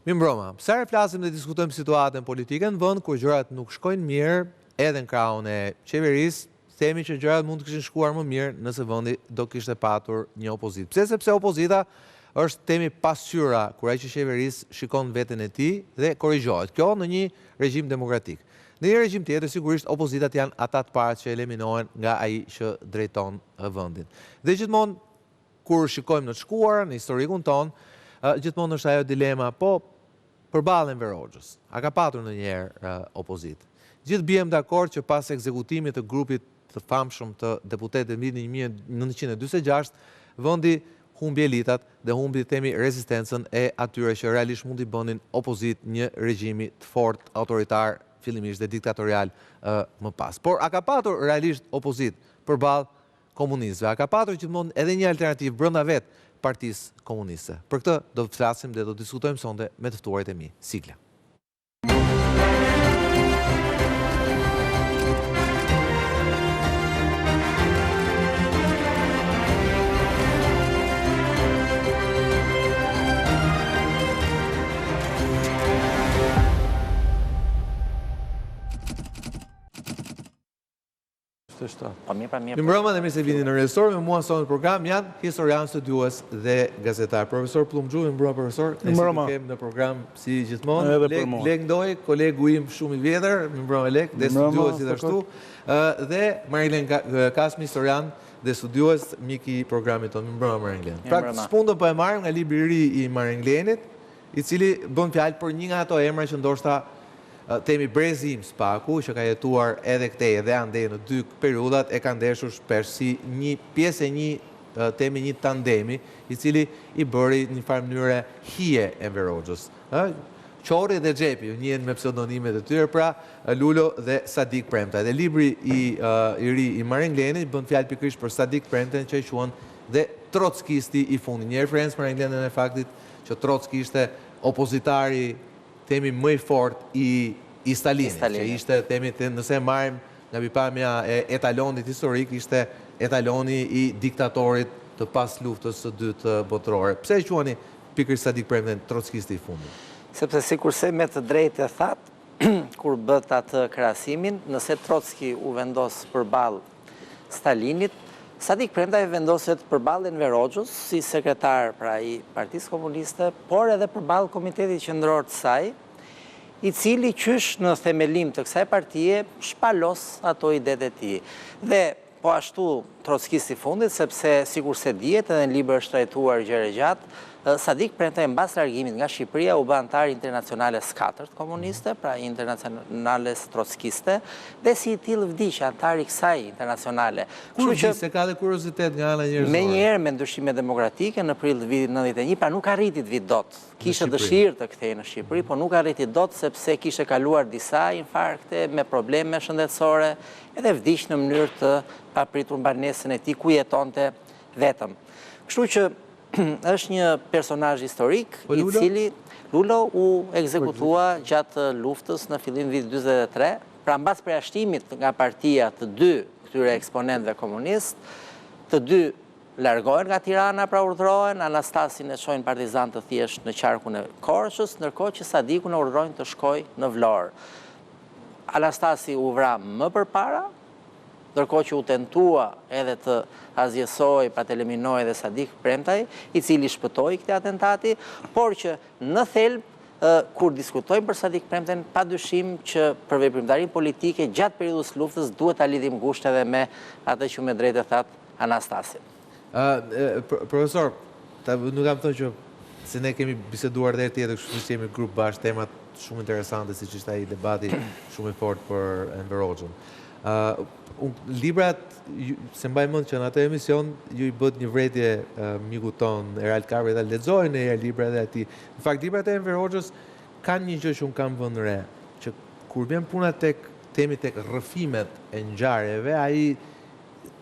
Mimbroma, sa herë flasim dhe diskutojmë situatën politike në vend kur gjërat nuk shkojnë mirë, edhe në krahun e qeverisë, themi që gjërat mund të kishin shkuar më mirë nëse vendi do kishte patur një opozitë. Pse? Sepse opozita është temi pasqyra kur ai që qeverisë shikon veten e tij dhe korrigjohet. Kjo në një regjim demokratik. Në një regjim tjetër, sigurisht, opozitat janë ata të parë që eliminohen nga ai që drejton vendin. Dhe gjithmonë, kur shikojmë në të shkuar, në historikun tonë, gjithmonë është ajo dilema, po përballen Enver Hoxhës. A ka patur ndonjëherë opozitë? Gjithë bijem dakord që pas ekzekutimit të grupit të famshëm të deputetëve në vitin 1946, vendi humbi elitat dhe humbi themi rezistencën e atyre që realisht mundi bënin opozitë një regjimi të fortë autoritar fillimisht dhe diktatorial më pas. Por a ka patur realisht opozitë përballë komunistëve? A ka patur gjithmonë edhe një alternativë brenda vetë Partisë Komuniste? Për këtë do të flasim dhe do të diskutojmë sonte me të ftuarit e mi. Sigla. Mimbroma dhe mirë se vini në redaktor. Me mua sonë në program janë historian, studiues dhe gazetar. Profesor Plumxhu, mimbroma profesor, ne kem në program si gjithmonë. Lek Ndoj, kolegu im shumë i vjetër, mimbroma Lek, dhe studiues gjithashtu. Dhe Marilyn Kasmi, historian dhe studiues, miki i programit tonë. Mimbroma Marilyn. Pra, s'pundë po e marrim nga libri i ri i Marilynit, i cili bën fjalë për një nga ato emra që ndoshta temi Brezim Spaku, që ka jetuar edhe këtej edhe ande në dy periudat, e ka ndeshur shpesh si një pjesë e një tandemi, i cili i bëri një farë mënyre hije Enver Hoxhës. Qori dhe Xhepi, njihen me pseudonimet e tyre, pra Lulo dhe Sadik Premtaj. Dhe libri i ri i Maringlenit bën fjalë pikërisht për Sadik Premtajn, që i quhen dhe trotskisti i fundit. Një referencë Maringlenit e faktit që Trotski ishte opozitari temi më i fort i Stalinit, që ishte temi, nëse marrim nga bipamja e etalonit historik, ishte etaloni i diktatorit të pas luftës së dytë botërore. Pse e quani pikërisht Sadik Premtajn trotskisti i fundit? Sepse sikurse me të drejtë e thatë, kur bët atë krahasimin, nëse Trotski u vendos përballë Stalinit, Sadik Premtaj vendoset përballë Enver Hoxhës si sekretar pra i Partisë Komuniste, por edhe përballë Komitetit Qendror të saj, i cili qysh në themelim të kësaj partie shpalos ato idetë e tij. Dhe po ashtu trotskisti i fundit, sepse sikurse dihet edhe në libër është trajtuar gjëra gjatë, Sadik Premtaj mbas largimit nga Shqipëria u bë antar internacionales 4 komuniste, pra internacionales trotskiste, dhe si i tillë vdiq antar i kësaj internacionale. Kur që se ka dhe kuriozitet nga ana njerëzore. Menjëherë me ndryshime demokratike në prill të vitit 91, pra nuk arriti të vit dot. Kishte dëshirë të kthehej në Shqipëri, por nuk arriti dot sepse kishte kaluar disa infarkte me probleme shëndetësore, edhe vdiq në mënyrë të papritur banesën e tij ku jetonte vetëm. Kështu që është një personazh historik i cili Lulo u ekzekutua gjatë luftës në fillim vitit 43, pra mbas përjashtimit nga partia të dy këtyre eksponentëve komunist, të dy largohen nga Tirana, pra urdhërohen, Anastasin e çojnë partizan të thjesht në qarkun e Korçës, ndërkohë që Sadikun e urdhërojnë të shkojë në Vlorë. Anastasi u vra më përpara, ndërkohë që u tentua edhe të azjesoj, pra të eliminoj edhe Sadik Premtaj, i cili shpëtoi këtij atentati, por që në thelb, kur diskutojmë për Sadik Premtajn, padyshim që për veprimtarinë politike gjatë periudhës luftës duhet ta lidhim ngushtë edhe me atë që me drejtë thatë Anastasin. Profesor, nuk kam thënë që se ne kemi biseduar dhe tjetër, kështu që jemi grup bashkë, temat shumë interesante, siç ishte ai debati shumë i fortë për Enver Hoxhën. Librat, se mbaj mend që në atë emision ju i bët një vretje miku ton Erald Kabri dhe lexojnë një libra dhe ati. Në fakt, librat e Enver Hoxhës kanë një gjë që unë kam vënë re, që kur vjen puna tek rrëfimet e ngjarjeve, ai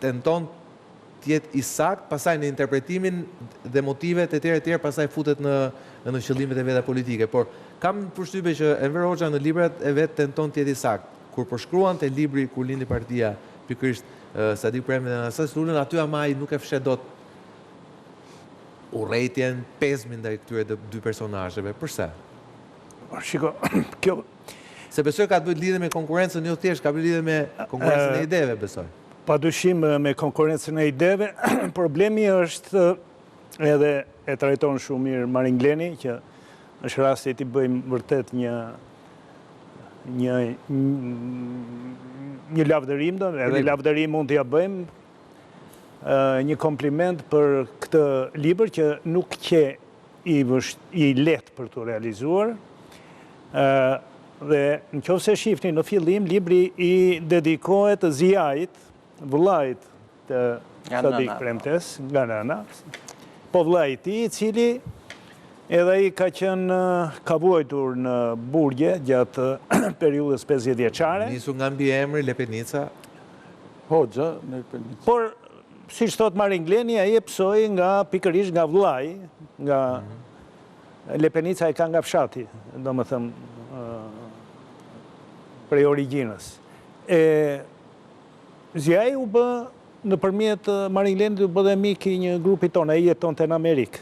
tenton të jetë i saktë, pastaj në interpretimin dhe motivet e tjera pastaj futet në qëllimet e veta politike. Por kam përshtypje që Enver Hoxha në librat e vet tenton të jetë i saktë. Kur përshkruante libri kur lindi partia, pikërisht Sadik Premtaj dhe Anastasis Lulën, aty ama ai nuk e fshet dot urrëtitjen, pezmin ndaj këtyre dy personazheve. Përse? Shiko, kjo... Se besoj ka të bëjt lidhe me konkurencën, jo thjesht, ka bëjt lidhe me konkurencën e ideve, besoj. Pa dyshim me konkurencën e ideve, problemi është edhe e trajton shumë mirë Marin Gleni, që është rasti ti bëjmë vërtet një lavdërim, edhe lavdërim mund t'ja bëjmë, një kompliment për këtë libër që nuk që i letë për të realizuar, dhe në qoftë se shifni në fillim, libri i dedikohet Ziait, vëllait të Sadik Premtes, nga nëna, po vëllait i cili edhe i ka qenë ka vuajtur në burgje gjatë periudhës 50 vjeçare. Nisu nga mbi emri Lepenica. Hoxha në Lepenica. Por, si që thot Marin Gleni, ai e psoi nga pikërisht nga vëllai, nga Lepenica e ka nga fshati, do më thëmë, prej origjinës. Ziai u bë në përmjet Marin Gleni u bë dhe miki një grupi tonë, e jeton të në Amerikë,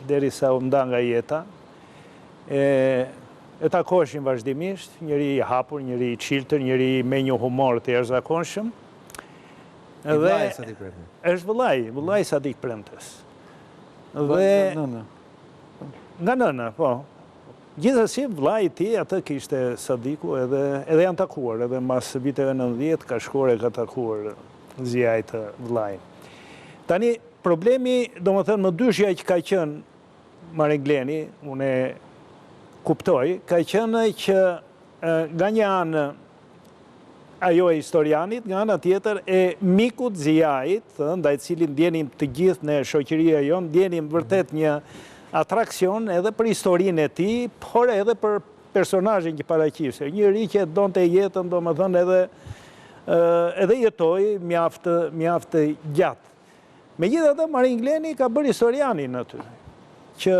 deri sa u nda nga jeta. E takoshin vazhdimisht, njëri i hapur, njëri i qiltër, njëri me një humor të jashtëzakonshëm. I vllai Sadik Premtes. Është vëllai Sadik Premtes. Nga nëna, po. Gjithësësi, vllai i tij atë kishte Sadiku edhe janë takuar, edhe mas viteve 90 ka shkuar e ka takuar Ziait të vllai. Tani, problemi, do më thënë, më dyshja që ka qenë Marin Gleni, unë e kuptoj, ka qenë që nga një anë ajo e historianit, nga anë tjetër e mikut Ziait, ndaj cilin ndjenim të gjithë në shoqëria jonë, ndjenim vërtet një atrakcion edhe për historinë e ti, por edhe për personazhin që paraqiste. Njëri që donte jetën, do më thënë, edhe jetoi mjaftë gjatë. Megjithatë, Marin Gleni ka bërë historianin aty, që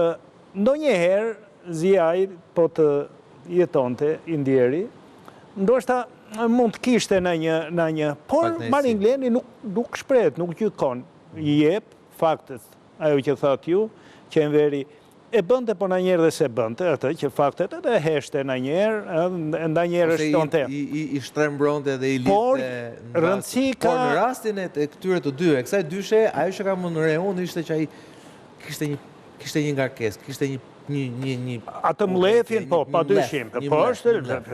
ndonjëherë Ziai po të jetonte i ndjeri, ndoshta mund të kishte në një, por Marin Gleni nuk shpret, nuk gjykon, i jep faktet, ajo që thot ju, që në veri e bënte, po në njerë dhe se bënte, atë që faktet edhe heshte në njerë, nda njerë është tonë te. I shtrembronte dhe i lipte në rëndësi ka... Por në rastin e këtyre të dy, e kësaj dyshe, ajo që ka më në rehun, ishte që ai kishte një ngarkes, kishte një... Atë mlefin, po, pa dyshim.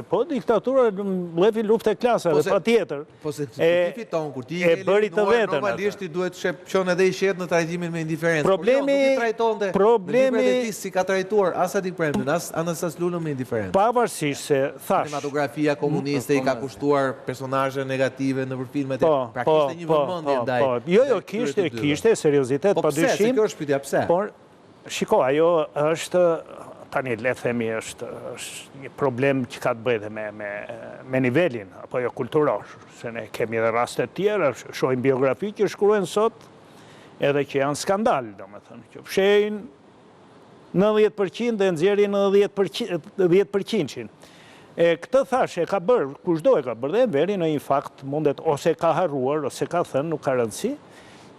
Po, diktatura mlefin luft e klasave, pa tjetër. Po, se ti fiton, kur ti e bëri të vetën. Normalisht ti duhet qon edhe i shetë në trajtimin me indiferencë. Problemi... Por jo, nuk i trajtonte në libret e ti si ka trajtuar, as Sadik Premten, as Anastas Lulën me indiferencë. Pavarësisht se, thash... Cinematografia komuniste i ka kushtuar personazhe negative në filmet e... Pra kishte një vëmendje ndaj. Jo, kishte seriozitet, pa dyshim. Po pse, se kjo është pyetja pse? Shiko, ajo është, tani le themi, është një problem që ka të bëjë me nivelin, apo jo kulturor, se ne kemi edhe rastet tjera, shohim biografi që shkruhen sot, edhe që janë skandal, do me thënë, që fshehin 90% dhe nxjerrin 10%. Këtë thash, e ka bërë, kushdo e ka bërë, dhe veri në një fakt mundet, ose ka harruar, ose ka thënë, nuk ka rëndësi.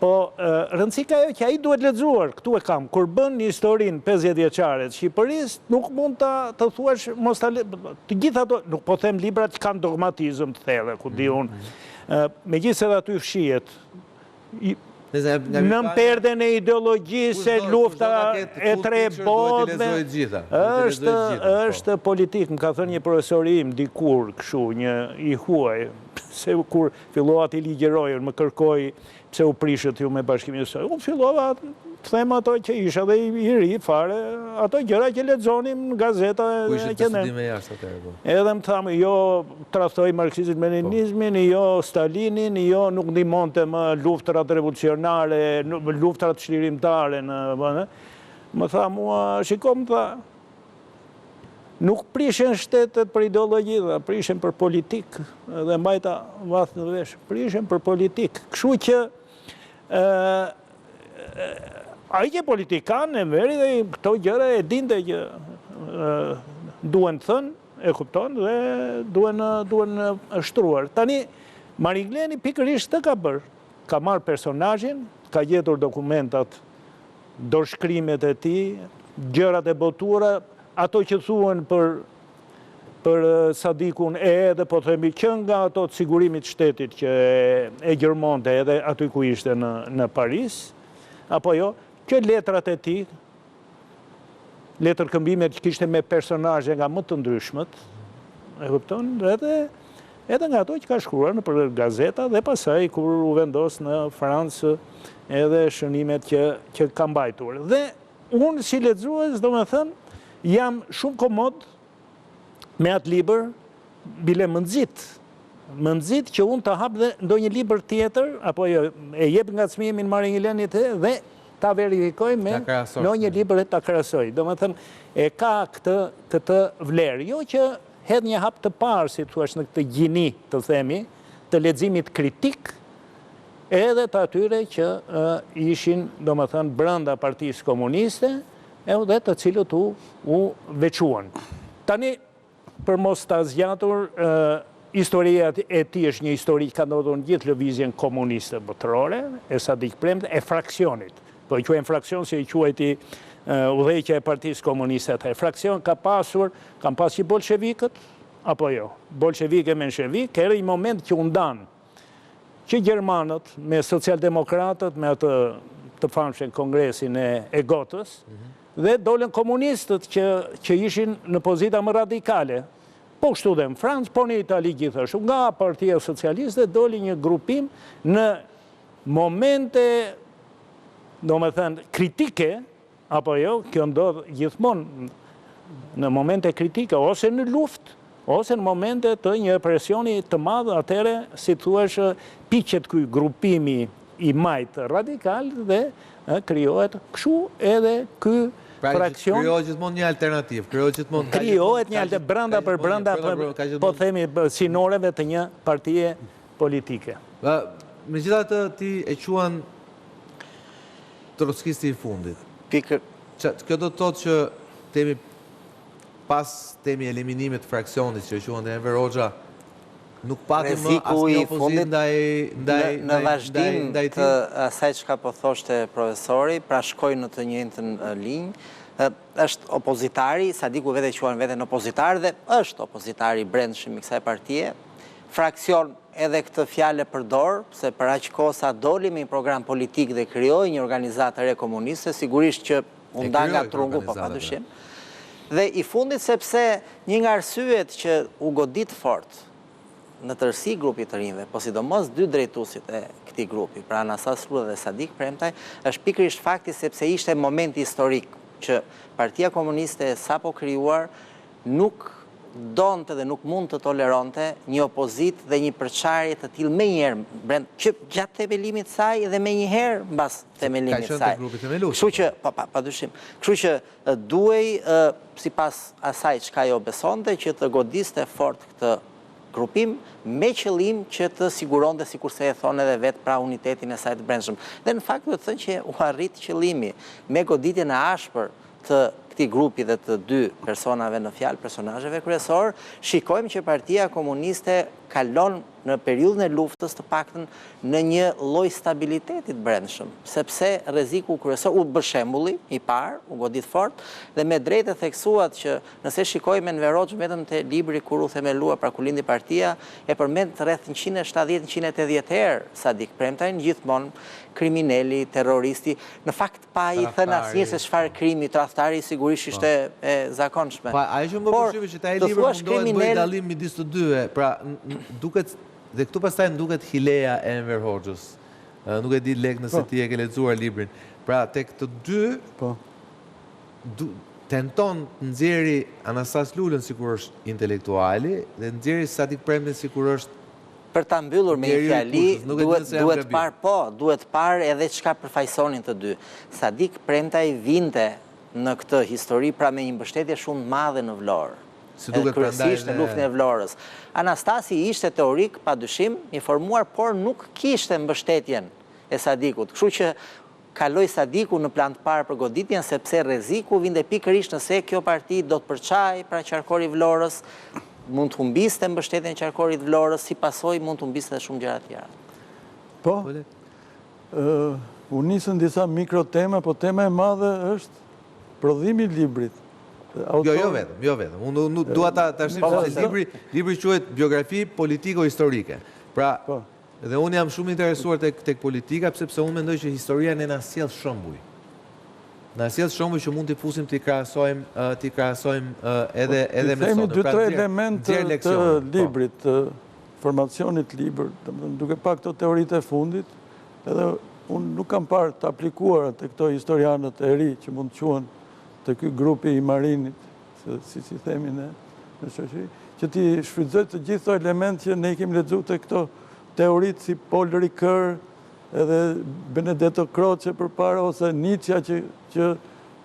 Po, rëndësi ka jo që a i duhet lexuar, këtu e kam, kur bën një historinë 50 vjeçare të Shqipërisë, nuk mund të thuash, të gjitha ato, nuk po them librat që kanë dogmatizëm të thellë, ku di unë, megjithëse edhe aty fshihet, në perden e ideologjisë se lufta e tre botëve, është politik, më ka thënë një profesor im, dikur, këshu, një i huaj, se kur fillohat i ligjerojën, më kërkoj pse u prishët ju me bashkimin e saj. Unë fillova të them ato që isha dhe i ri fare, ato gjëra që lexonim në gazeta. Ku ishte të studime jashtë atëherë? Edhe më thamë, jo tradhtoi marksizmin, leninizmin, jo Stalinin, jo nuk ndihmonte më luftrat revolucionare, luftrat çlirimtare në më tha mua, shiko më tha, nuk prishen shtetet për ideologji, dhe prishen për politik, dhe mbajta vath në vesh, prishen për politik. Kështu që a i që politikan e veri dhe këto gjëra e dinte që duen thënë, e kupton, dhe duen shtruar. Tani, Marin Gleni pikërisht të ka bërë, ka marrë personazhin, ka gjetur dokumentat, dorëshkrimet e tij, gjërat e botuara, ato që thuen për Sadikun edhe po themi që nga ato të sigurimit shtetit që e gjërmonte edhe aty ku ishte në Paris, apo jo, që letrat e tij, letër këmbimet që kishte me personazhe nga më të ndryshmët, e kupton, edhe nga ato që ka shkruar në për gazeta dhe pasaj kur u vendos në Francë edhe shënimet që ka mbajtur. Dhe unë si lexues, do me thënë, jam shumë komod me atë libër, bile më nxit që unë të hap dhe ndonjë libër tjetër, apo jo, e jep ngacmimin Maringelenit dhe ta verifikoj me ndonjë libër e ta krahasoj. Do me thënë, e ka këtë vlerë. Jo që hedh një hap të parë, si thuash, në këtë gjini, të themi, të leximit kritik, edhe të atyre që ishin, do me thënë, brenda Partisë Komuniste, edhe të cilët u veçuan. Tani, për mos të zgjatur, historia e tij është një histori që ka ndodhur në gjithë lëvizjen komuniste botërore, e Sadik Premte, e fraksionit. Po i quajmë fraksion si i quajti udhëheqja e Partisë Komuniste atë. Fraksion kanë pasur bolshevikët, apo jo, bolshevik e menshevik, ka erdhur një moment që u ndan që gjermanët me socialdemokratët, me atë të famshëm kongresin e Gotës, dhe dolën komunistët që ishin në pozita më radikale. Po kështu dhe në Francë, po në Itali gjithashtu. Nga Partia Socialiste doli një grupim në momente, do me thënë, kritike, apo jo, kjo ndodh gjithmonë në momente kritike, ose në luftë, ose në momente të një presioni të madh, atëre, si thuash, piqet ky grupimi i majtë radikal dhe krijohet kështu edhe ky fraksion. Krijohet gjithmonë një alternativë, krijohet një alternativë brenda për brenda, po themi sinoreve të një partie politike. Megjithatë ti e quan trotskisti i fundit. Kjo do të thotë që temi pas temi eliminimit të fraksionit që e quan Enver Hoxha, nuk pati më asnjë opozitë ndaj në vazhdim të asaj çka po thoshte profesori, pra shkoj në të njëjtën linjë, është opozitari, Sadiku vetë quan veten opozitar dhe është opozitari i brendshëm i kësaj partie. Fraksion edhe këtë fjalë përdor, se për aq kohë sa doli me një program politik dhe krijoi një organizatë re komuniste, sigurisht që u nda nga trungu, po padyshim. Dhe i fundit sepse një nga arsyet që u godit fort në tërësi grupit të rinjve, po sidomos dy drejtuesit e këtij grupi, pra Anastas Rudha dhe Sadik Premtaj, është pikërisht fakti sepse ishte momenti historik që Partia Komuniste sapo krijuar nuk donte dhe nuk mund të toleronte një opozit dhe një përçarje të tillë menjëherë që gjatë themelimit të saj dhe menjëherë mbas themelimit të saj. Kështu që padyshim. Kështu që duhej sipas asaj çka ajo besonte që të godiste fort këtë grupim me qëllim që të siguronte, sikurse e thonë edhe vetë, pra unitetin e saj të brendshëm. Dhe në fakt do të thënë që u arrit qëllimi me goditjen e ashpër të këtij grupi dhe të dy personave në fjalë, personazheve kryesor, shikojmë që Partia Komuniste kalon në periudhën e luftës të paktën në një lloj stabiliteti të brendshëm, sepse rreziku kryesor u bë shembulli i parë, u godit fort dhe me drejtë theksuat që nëse shikojmë Enver Hoxhën vetëm te libri kur u themelua, pra kur lindi partia, e përmend rreth 170-180 herë Sadik Premtajin, gjithmonë kriminali, terroristi, në fakt pa i thënë asnjë se çfarë krimi, tradhtari sigurisht ishte e zakonshme. Ajo që më përshtyp që ai libër mundohet të bëjë dallim midis të dyve, pra duket dhe këtu pastaj duket hileja e Enver Hoxhës. Nuk e di lek nëse ti e ke lexuar librin. Pra tek të dy tenton të nxjerrë Anastas Lulën sikur është intelektuali dhe nxjerrë Sadik Premten sikur është për ta mbyllur me një fjali, duhet parë edhe çka përfaqësonin të dy. Sadik Premtaj vinte në këtë histori pra me një mbështetje shumë madhe në Vlorë. Kryesisht në luftën e Vlorës. Anastasi ishte teorik, padyshim, i formuar, por nuk kishte mbështetjen e Sadikut. Kështu që kaloi Sadiku në plan të parë për goditjen, sepse rreziku vinte pikërisht nëse kjo parti do të përçajë pra qarkori i Vlorës, mund të humbiste mbështetjen e qarkorit Vlorës, si pasojë mund të humbiste edhe shumë gjëra të tjera. Po, u nisën disa mikroteme, po tema e madhe është prodhimi i librit. Jo vetëm. Unë dua ta shqiptoj se libri quhet Biografi politiko-historike. Pra, dhe unë jam shumë interesuar tek politika, sepse unë mendoj që historia ne na sjell shembuj. Na sjell shembuj që mund t'i fusim t'i krahasojmë edhe me themi sot. 2-3 elemente të librit, të formacionit libër, duke pa këto teoritë e fundit, edhe unë nuk kam parë të aplikuar të këto historianët e ri që mund të quhen të ky grupi i Marinit, si themi në shoqëri, që ti shfrytëzoj të gjithë këto elementë që ne kemi lexuar të këto teoritë si Paul Ricoeur, edhe Benedetto Croce përpara, ose Nietzsche që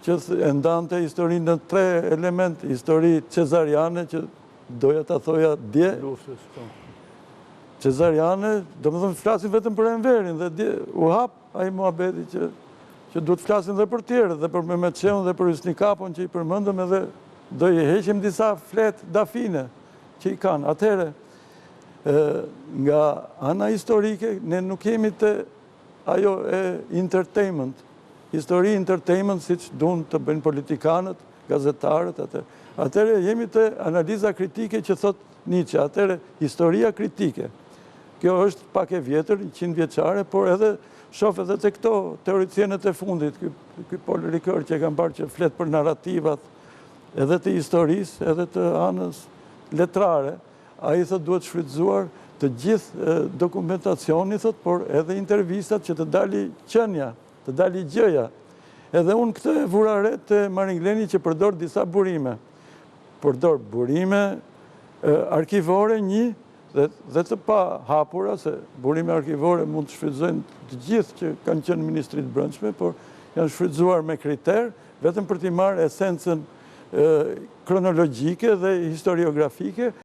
e ndante historinë në 3 elemente, histori cezariane, që doja ta thoja dje. Cezariane, do më thëmë flasin vetëm për Enverin, dhe u hap ai muhabeti që duhet flasin dhe për tjerë, dhe për Mehmetçeun dhe për Hysni Kapon që i përmendëm, edhe do i heqim disa flet dafine që i kanë. Atëherë, nga ana historike, ne nuk jemi të ajo e entertainment, histori entertainment, si që duan të bëjnë politikanët, gazetarët, atëherë jemi të analiza kritike që thot Nietzsche, atëherë historia kritike. Kjo është pak e vjetër, 100 vjeçare, por edhe shof edhe të këto teoricienët e fundit, ky Paul Ricoeur që e kam parë që flet për narrativat, edhe të historisë, edhe të anës letrare, ai thot duhet shfrytëzuar të gjithë dokumentacioni, thot, por edhe intervistat që të dali qënja, të dali gjëja. Edhe unë këtë e vura re të Maringleni që përdor disa burime. Përdor burime arkivore dhe të pa hapura, se burime arkivore mund të shfrytëzojnë të gjithë që kanë qenë Ministrit Brendshme, por janë shfrytëzuar me kriter, vetëm për t'i marrë esencën kronologjike dhe historiografike.